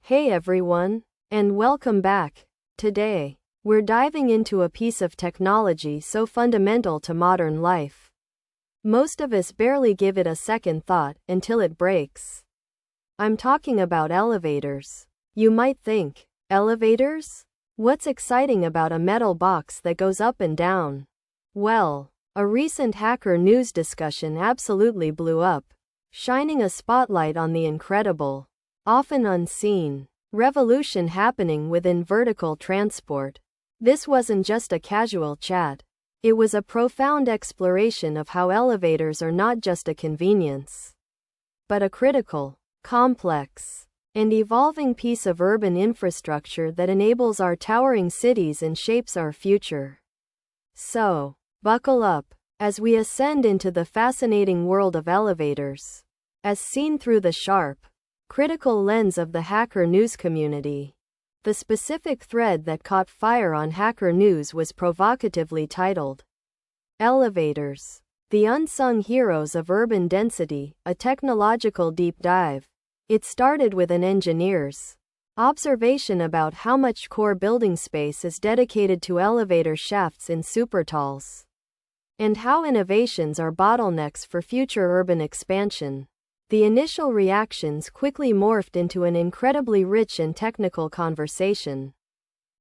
Hey everyone, and welcome back. Today, we're diving into a piece of technology so fundamental to modern life. Most of us barely give it a second thought until it breaks. I'm talking about elevators. You might think, elevators? What's exciting about a metal box that goes up and down? Well, a recent Hacker News discussion absolutely blew up, shining a spotlight on the incredible, often unseen, revolution happening within vertical transport. This wasn't just a casual chat. It was a profound exploration of how elevators are not just a convenience, but a critical, complex, and evolving piece of urban infrastructure that enables our towering cities and shapes our future. So, buckle up as we ascend into the fascinating world of elevators, as seen through the sharp, critical lens of the Hacker News community. The specific thread that caught fire on Hacker News was provocatively titled, "Elevators, the Unsung Heroes of Urban Density, a Technological Deep Dive." It started with an engineer's observation about how much core building space is dedicated to elevator shafts in supertalls, and how innovations are bottlenecks for future urban expansion. The initial reactions quickly morphed into an incredibly rich and technical conversation.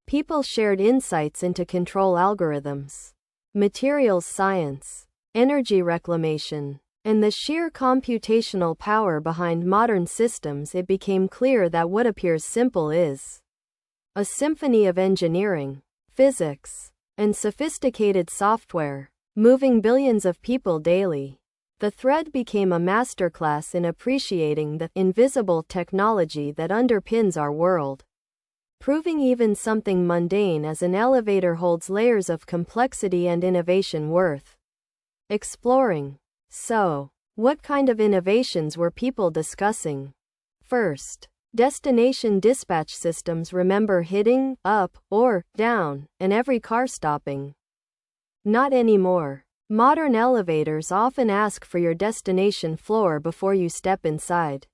People shared insights into control algorithms, materials science, energy reclamation, and the sheer computational power behind modern systems. It became clear that what appears simple is a symphony of engineering, physics, and sophisticated software, moving billions of people daily. The thread became a masterclass in appreciating the invisible technology that underpins our world, proving even something mundane as an elevator holds layers of complexity and innovation worth exploring. So, what kind of innovations were people discussing? First, destination dispatch systems. Remember hitting up or down and every car stopping? Not anymore. Modern elevators often ask for your destination floor before you step inside.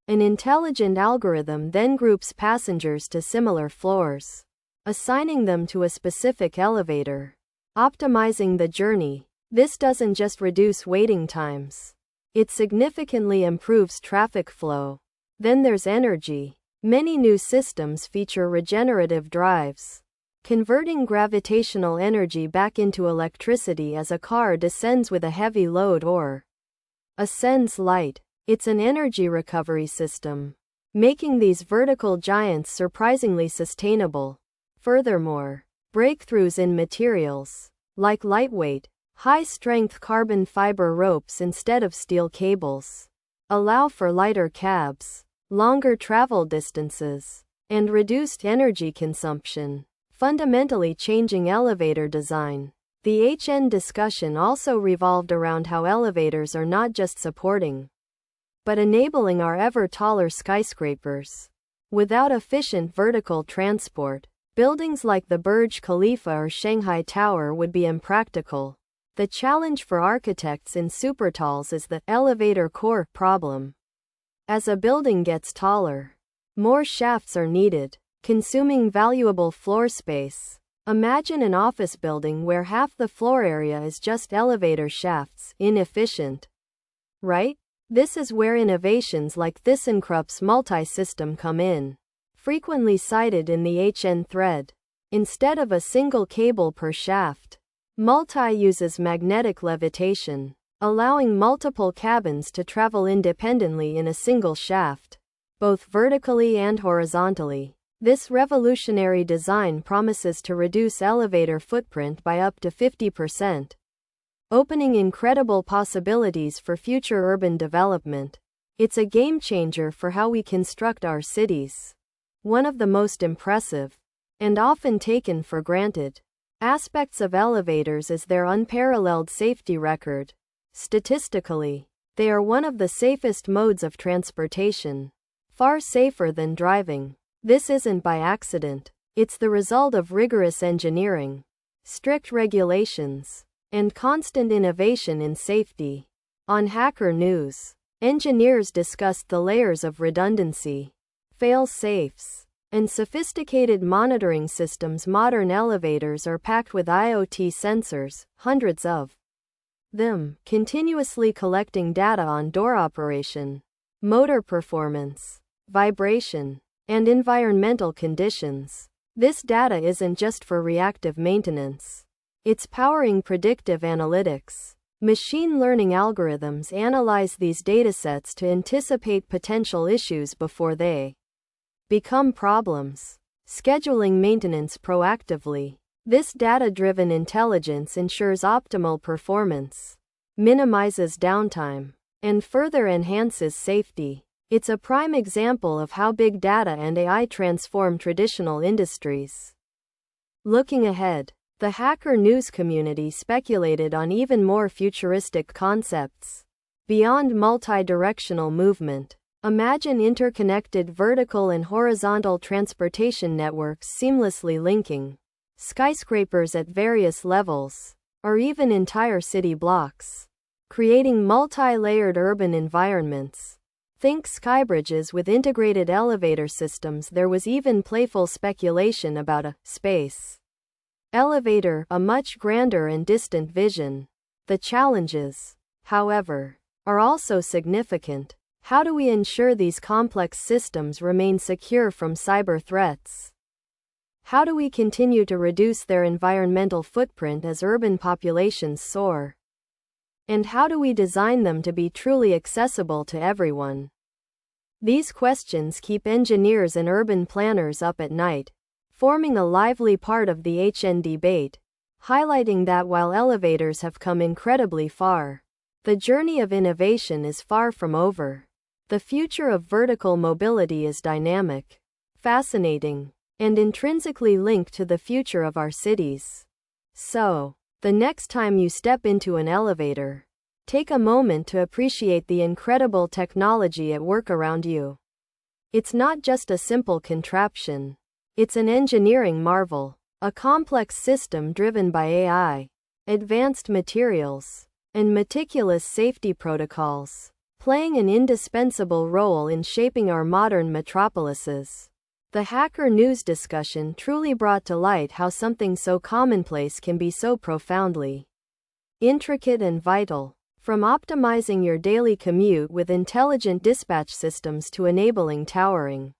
An intelligent algorithm then groups passengers to similar floors, assigning them to a specific elevator, optimizing the journey. This doesn't just reduce waiting times, it significantly improves traffic flow. Then there's energy. Many new systems feature regenerative drives, converting gravitational energy back into electricity as a car descends with a heavy load or ascends light. It's an energy recovery system, making these vertical giants surprisingly sustainable. Furthermore, breakthroughs in materials, like lightweight, high-strength carbon fiber ropes instead of steel cables, allow for lighter cabs, longer travel distances, and reduced energy consumption, fundamentally changing elevator design. The HN discussion also revolved around how elevators are not just supporting, but enabling our ever-taller skyscrapers. Without efficient vertical transport, buildings like the Burj Khalifa or Shanghai Tower would be impractical. The challenge for architects in supertalls is the elevator core problem. As a building gets taller, more shafts are needed, consuming valuable floor space. Imagine an office building where half the floor area is just elevator shafts. Inefficient, right? This is where innovations like ThyssenKrupp's multi-system come in, frequently cited in the HN thread. Instead of a single cable per shaft, Multi uses magnetic levitation, allowing multiple cabins to travel independently in a single shaft, both vertically and horizontally. This revolutionary design promises to reduce elevator footprint by up to 50%, opening incredible possibilities for future urban development. It's a game changer for how we construct our cities. One of the most impressive, and often taken for granted, aspects of elevators is their unparalleled safety record. Statistically, they are one of the safest modes of transportation, far safer than driving. This isn't by accident. It's the result of rigorous engineering, strict regulations, and constant innovation in safety. On Hacker News, engineers discussed the layers of redundancy, fail-safes, and sophisticated monitoring systems. Modern elevators are packed with IoT sensors, hundreds of them, continuously collecting data on door operation, motor performance, vibration, and environmental conditions. This data isn't just for reactive maintenance. It's powering predictive analytics. Machine learning algorithms analyze these datasets to anticipate potential issues before they become problems, scheduling maintenance proactively. This data-driven intelligence ensures optimal performance, minimizes downtime, and further enhances safety. It's a prime example of how big data and AI transform traditional industries. Looking ahead, the Hacker News community speculated on even more futuristic concepts. Beyond multi-directional movement, imagine interconnected vertical and horizontal transportation networks seamlessly linking skyscrapers at various levels, or even entire city blocks, creating multi-layered urban environments. Think skybridges with integrated elevator systems. There was even playful speculation about a space elevator, a much grander and distant vision. The challenges, however, are also significant. How do we ensure these complex systems remain secure from cyber threats? How do we continue to reduce their environmental footprint as urban populations soar? And how do we design them to be truly accessible to everyone? These questions keep engineers and urban planners up at night, forming a lively part of the HN debate, highlighting that while elevators have come incredibly far, the journey of innovation is far from over. The future of vertical mobility is dynamic, fascinating, and intrinsically linked to the future of our cities. So, the next time you step into an elevator, take a moment to appreciate the incredible technology at work around you. It's not just a simple contraption. It's an engineering marvel, a complex system driven by AI, advanced materials, and meticulous safety protocols, playing an indispensable role in shaping our modern metropolises. The Hacker News discussion truly brought to light how something so commonplace can be so profoundly intricate and vital. From optimizing your daily commute with intelligent dispatch systems to enabling towering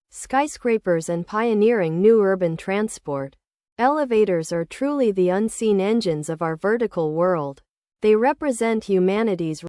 skyscrapers and pioneering new urban transport, elevators are truly the unseen engines of our vertical world. They represent humanity's